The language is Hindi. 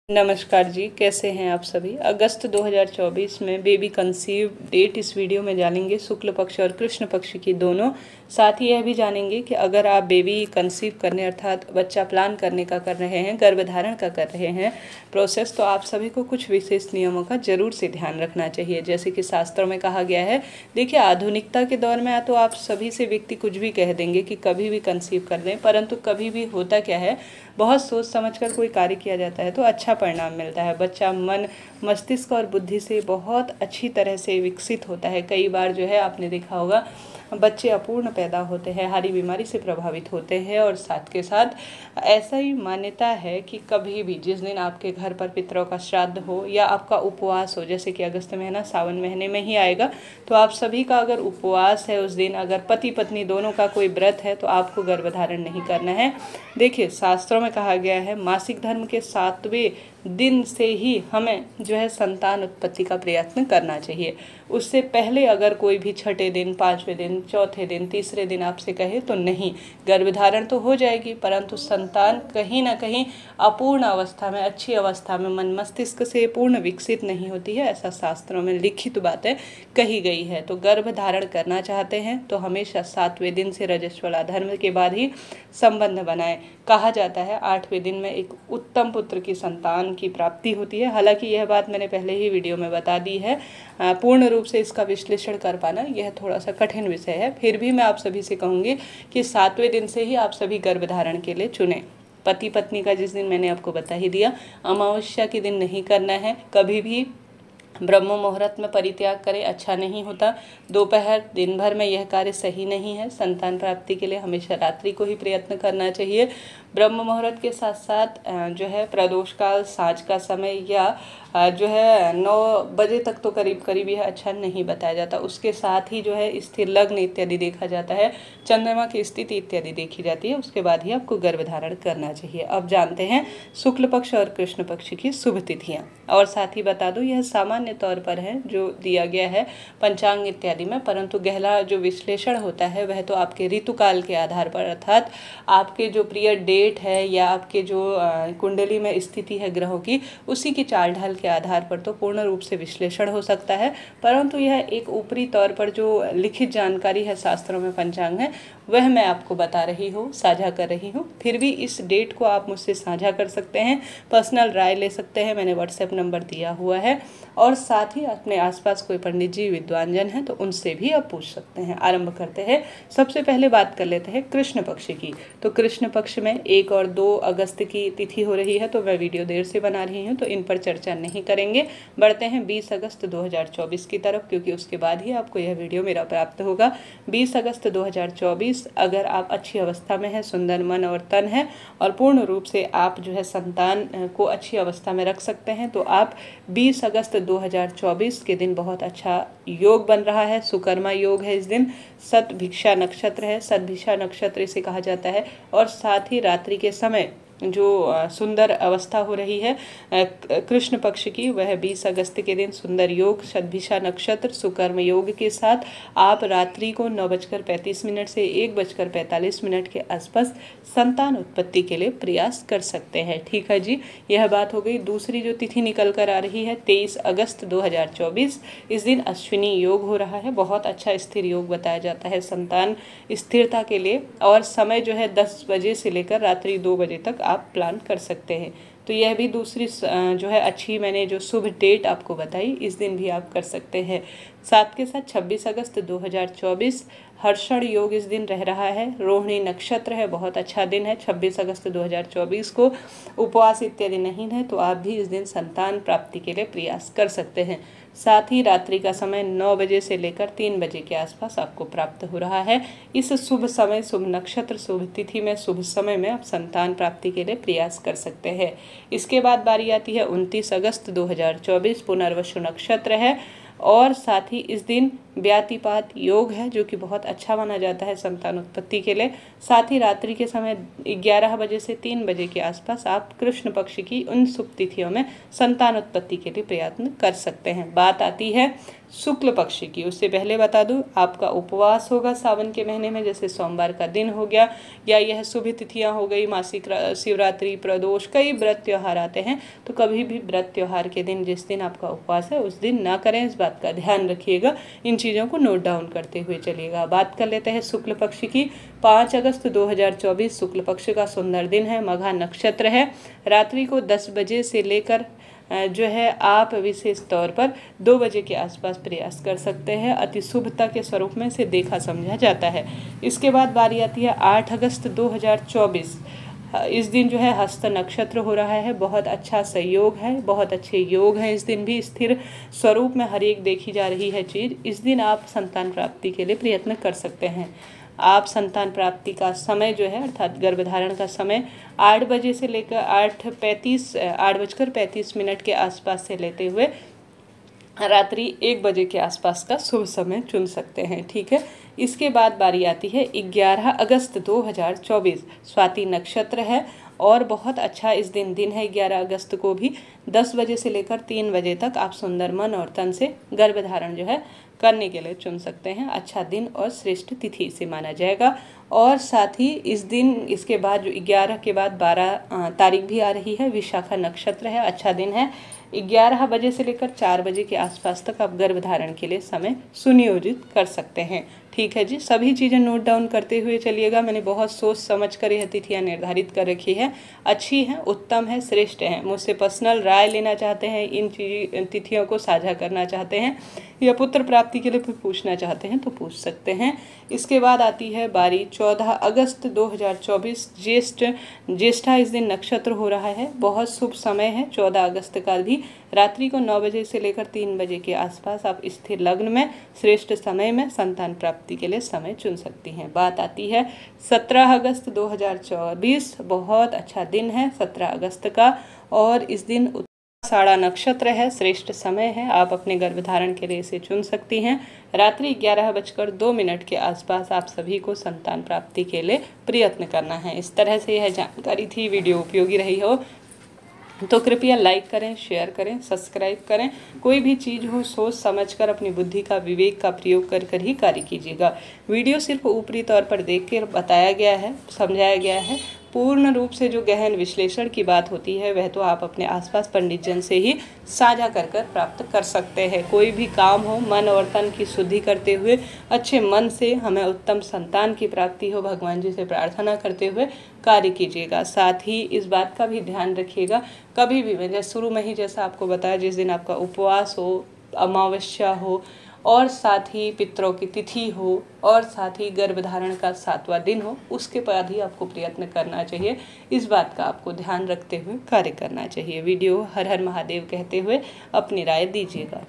नमस्कार जी, कैसे हैं आप सभी। अगस्त 2024 में बेबी कंसीव डेट इस वीडियो में जानेंगे, शुक्ल पक्ष और कृष्ण पक्ष की दोनों। साथ ही यह भी जानेंगे कि अगर आप बेबी कंसीव करने अर्थात बच्चा प्लान करने का कर रहे हैं, गर्भधारण का कर रहे हैं प्रोसेस, तो आप सभी को कुछ विशेष नियमों का जरूर से ध्यान रखना चाहिए। जैसे कि शास्त्रों में कहा गया है, देखिए आधुनिकता के दौर में तो आप सभी से व्यक्ति कुछ भी कह देंगे कि कभी भी कंसीव कर दें, परंतु कभी भी होता क्या है, बहुत सोच समझकर कोई कार्य किया जाता है तो अच्छा परिणाम मिलता है। बच्चा मन, मस्तिष्क और बुद्धि से बहुत अच्छी तरह से विकसित होता है। कई बार जो है आपने देखा होगा, बच्चे अपूर्ण पैदा होते हैं, हारी बीमारी से प्रभावित होते हैं। और साथ के साथ ऐसा ही मान्यता है कि कभी भी जिस दिन आपके घर पर पितरों का श्राद्ध हो या आपका उपवास हो, जैसे कि अगस्त महीना सावन महीने में ही आएगा, तो आप सभी का अगर उपवास है उस दिन, अगर पति पत्नी दोनों का कोई व्रत है, तो आपको गर्भधारण नहीं करना है। देखिए शास्त्रों में कहा गया है, मासिक धर्म के 7वें दिन से ही हमें जो है संतान उत्पत्ति का प्रयत्न करना चाहिए। उससे पहले अगर कोई भी छठे दिन, 5वें दिन, चौथे दिन, तीसरे दिन आपसे कहे तो नहीं। गर्भधारण तो हो जाएगी, परंतु संतान कहीं ना कहीं अपूर्ण अवस्था में, अच्छी अवस्था में, मन मस्तिष्क से पूर्ण विकसित नहीं होती है। ऐसा शास्त्रों में लिखित बातें कही गई है। तो गर्भधारण करना चाहते हैं तो हमेशा 7वें दिन से रजस्वला धर्म के बाद ही संबंध बनाएं। कहा जाता है 8वें दिन में एक उत्तम पुत्र की संतान की प्राप्ति होती है। हालांकि यह बात मैंने पहले ही वीडियो में बता दी है, पूर्ण रूप से इसका विश्लेषण कर पाना यह थोड़ा सा कठिन विषय है। फिर भी मैं आप सभी से कहूँगी कि 7वें दिन से ही आप सभी गर्भधारण के लिए चुनें। पति पत्नी का जिस दिन मैंने आपको बता ही दिया, अमावस्या के दिन नहीं करना है। कभी भी ब्रह्म मुहूर्त में परित्याग करें, अच्छा नहीं होता। दोपहर, दिन भर में यह कार्य सही नहीं है। संतान प्राप्ति के लिए हमेशा रात्रि को ही प्रयत्न करना चाहिए। ब्रह्म मुहूर्त के साथ साथ जो है प्रदोष काल, साँझ का समय या जो है 9 बजे तक तो करीब करीब यह अच्छा नहीं बताया जाता। उसके साथ ही जो है स्थिर लग्न इत्यादि देखा जाता है, चंद्रमा की स्थिति इत्यादि देखी जाती है। उसके बाद ही आपको गर्भधारण करना चाहिए। अब जानते हैं शुक्ल पक्ष और कृष्ण पक्ष की शुभ तिथियाँ। और साथ ही बता दूं, यह सामान्य तौर पर है जो दिया गया है पंचांग इत्यादि में, परंतु गहरा जो विश्लेषण होता है वह तो आपके ऋतुकाल के आधार पर, अर्थात आपके जो पीरियड डेट है या आपके जो कुंडली में स्थिति है ग्रहों की, उसी की चाल ढाल के आधार पर तो पूर्ण रूप से विश्लेषण हो सकता है। परंतु यह एक ऊपरी तौर पर जो लिखित जानकारी है शास्त्रों में पंचांग है, वह मैं आपको बता रही हूँ, साझा कर रही हूँ। फिर भी इस डेट को आप मुझसे साझा कर सकते हैं, पर्सनल राय ले सकते हैं, मैंने व्हाट्सएप नंबर दिया हुआ है। और साथ ही अपने आसपास कोई पंडित जी विद्वान जन हैं तो उनसे भी आप पूछ सकते हैं। आरंभ करते हैं। सबसे पहले बात कर लेते हैं कृष्ण पक्ष की। तो कृष्ण पक्ष में 1 और 2 अगस्त की तिथि हो रही है, तो मैं वीडियो देर से बना रही हूँ तो इन पर चर्चा नहीं करेंगे। बढ़ते हैं 20 अगस्त 2024 की तरफ, क्योंकि उसके बाद ही आपको यह वीडियो मेरा प्राप्त होगा। 20 अगस्त 2024, अगर आप अच्छी अवस्था में हैं, सुंदर मन और तन है और पूर्ण रूप से आप जो है संतान को अच्छी अवस्था में रख सकते हैं, तो आप 20 अगस्त 2024 के दिन बहुत अच्छा योग बन रहा है। सुकर्मा योग है इस दिन, सतभिक्षा नक्षत्र है, सतभिक्षा नक्षत्र इसे कहा जाता है। और साथ ही रात्रि के समय जो सुंदर अवस्था हो रही है कृष्ण पक्ष की, वह 20 अगस्त के दिन सुंदर योग, सतभिषा नक्षत्र, सुकर्म योग के साथ आप रात्रि को 9:35 से 1:45 के आसपास संतान उत्पत्ति के लिए प्रयास कर सकते हैं। ठीक है जी, यह बात हो गई। दूसरी जो तिथि निकल कर आ रही है 23 अगस्त 2024, इस दिन अश्विनी योग हो रहा है। बहुत अच्छा स्थिर योग बताया जाता है संतान स्थिरता के लिए। और समय जो है 10 बजे से लेकर रात्रि 2 बजे तक आप प्लान कर सकते हैं। तो यह भी दूसरी जो है अच्छी मैंने जो शुभ डेट आपको बताई, इस दिन भी आप कर सकते हैं। साथ के साथ 26 अगस्त 2024 हर्षण योग इस दिन रह रहा है। रोहिणी नक्षत्र है, बहुत अच्छा दिन है। 26 अगस्त 2024 को उपवास इत्यादि नहीं है तो आप भी इस दिन संतान प्राप्ति के लिए प्रयास कर सकते हैं। साथ ही रात्रि का समय 9 बजे से लेकर 3 बजे के आसपास आपको प्राप्त हो रहा है। इस शुभ समय, शुभ नक्षत्र, शुभ तिथि में, शुभ समय में आप संतान प्राप्ति के लिए प्रयास कर सकते हैं। इसके बाद बारी आती है 29 अगस्त 2024, पुनर्वसु नक्षत्र है। और साथ ही इस दिन व्यातिपात योग है, जो कि बहुत अच्छा माना जाता है संतान उत्पत्ति के लिए। साथ ही रात्रि के समय 11 बजे से 3 बजे के आसपास आप कृष्ण पक्ष की उन शुभ तिथियों में संतान उत्पत्ति के लिए प्रयत्न कर सकते हैं। बात आती है शुक्ल पक्ष की। उससे पहले बता दूं, आपका उपवास होगा सावन के महीने में, जैसे सोमवार का दिन हो गया, या यह शुभ तिथियां हो गई, मासिक शिवरात्रि, प्रदोष, कई व्रत त्योहार आते हैं। तो कभी भी व्रत त्योहार के दिन, जिस दिन आपका उपवास है उस दिन ना करें, इस बात का ध्यान रखिएगा। इन चीज़ों को नोट डाउन करते हुए चलिएगा। बात कर लेते हैं शुक्ल पक्ष की। 5 अगस्त 2024 शुक्ल पक्ष का सुंदर दिन है, मघा नक्षत्र है। रात्रि को 10 बजे से लेकर जो है आप विशेष तौर पर 2 बजे के आसपास प्रयास कर सकते हैं। अति शुभता के स्वरूप में से देखा समझा जाता है। इसके बाद बारी आती है 8 अगस्त 2024। इस दिन जो है हस्त नक्षत्र हो रहा है, बहुत अच्छा संयोग है, बहुत अच्छे योग हैं। इस दिन भी स्थिर स्वरूप में हर एक देखी जा रही है चीज़। इस दिन आप संतान प्राप्ति के लिए प्रयत्न कर सकते हैं। आप संतान प्राप्ति का समय जो है, अर्थात गर्भधारण का समय 8 बजे से लेकर 8:35 के आसपास से लेते हुए रात्रि 1 बजे के आसपास का शुभ समय चुन सकते हैं। ठीक है। इसके बाद बारी आती है 11 अगस्त 2024। स्वाति नक्षत्र है और बहुत अच्छा इस दिन है। 11 अगस्त को भी 10 बजे से लेकर 3 बजे तक आप सुंदर मन और तन से गर्भधारण जो है करने के लिए चुन सकते हैं। अच्छा दिन और श्रेष्ठ तिथि से माना जाएगा। और साथ ही इस दिन, इसके बाद जो 11 के बाद 12 तारीख भी आ रही है, विशाखा नक्षत्र है, अच्छा दिन है। 11 बजे से लेकर 4 बजे के आसपास तक आप गर्भधारण के लिए समय सुनियोजित कर सकते हैं। ठीक है जी, सभी चीज़ें नोट डाउन करते हुए चलिएगा। मैंने बहुत सोच समझ कर यह तिथियाँ निर्धारित कर रखी है, अच्छी हैं, उत्तम है, श्रेष्ठ हैं। मुझसे पर्सनल राय लेना चाहते हैं, इन तिथियों को साझा करना चाहते हैं, या पुत्र प्राप्ति के लिए पूछना चाहते हैं तो पूछ सकते हैं। इसके बाद आती है बारी 14 अगस्त 2024। ज्येष्ठा इस दिन नक्षत्र हो रहा है, बहुत शुभ समय है 14 अगस्त का भी। रात्रि को 9 बजे से लेकर 3 बजे के आसपास आप स्थिर लग्न में श्रेष्ठ समय में संतान प्राप्ति के लिए समय चुन सकती हैं। बात आती है 17 अगस्त 2024। बहुत अच्छा दिन है 17 अगस्त का, और इस दिन साड़ा नक्षत्र है, श्रेष्ठ समय है। आप अपने गर्भधारण के लिए इसे चुन सकती हैं। रात्रि 11:02 के आसपास आप सभी को संतान प्राप्ति के लिए प्रयत्न करना है। इस तरह से यह जानकारी थी। वीडियो उपयोगी रही हो तो कृपया लाइक करें, शेयर करें, सब्सक्राइब करें। कोई भी चीज़ हो सोच समझकर अपनी बुद्धि का, विवेक का प्रयोग कर ही कार्य कीजिएगा। वीडियो सिर्फ ऊपरी तौर पर देखकर बताया गया है, समझाया गया है। पूर्ण रूप से जो गहन विश्लेषण की बात होती है वह तो आप अपने आसपास पंडित जन से ही साझा कर प्राप्त कर सकते हैं। कोई भी काम हो, मन और तन की शुद्धि करते हुए अच्छे मन से हमें उत्तम संतान की प्राप्ति हो, भगवान जी से प्रार्थना करते हुए कार्य कीजिएगा। साथ ही इस बात का भी ध्यान रखिएगा, कभी भी मैंने शुरू में ही जैसा आपको बताया, जिस दिन आपका उपवास हो, अमावस्या हो, और साथ ही पितरों की तिथि हो, और साथ ही गर्भधारण का 7वां दिन हो, उसके बाद ही आपको प्रयत्न करना चाहिए। इस बात का आपको ध्यान रखते हुए कार्य करना चाहिए। वीडियो हर हर महादेव कहते हुए अपनी राय दीजिएगा।